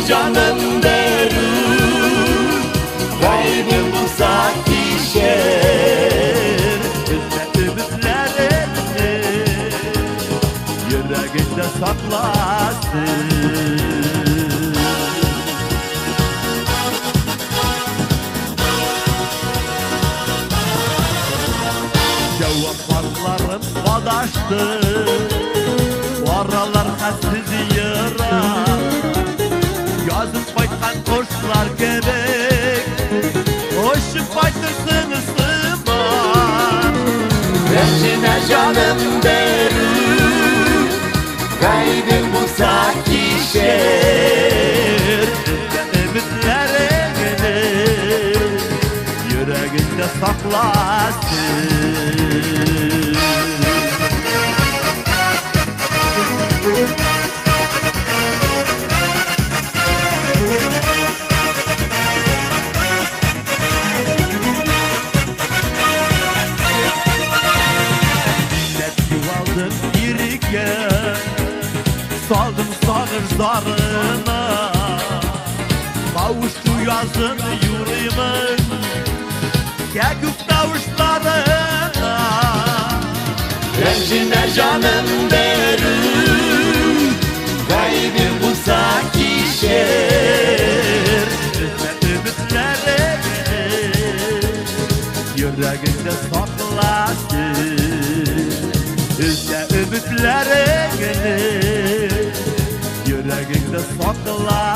canım derur, kalbim uzak düşer. Üzme ümitlerini yüreğinde saklasın. Cevaplarım badaştı, oralar hassiz yıra. Yazıp baytkan koşlar gerek, hoşup baytırsın ısıman. Rencine canım derur, kalbim uzak düşer. Ümitlerini yüreğinde saklasın. Aldım birike, saldım sanır zarına. Kavuştu yazın yüreğimin yakıp kavuşlarına. Rencine canım derur, kalbim uzak düşer. Üzme ümitlerini yüreğinde saklasın. Üzme ümitlerini yüreğinde saklasın.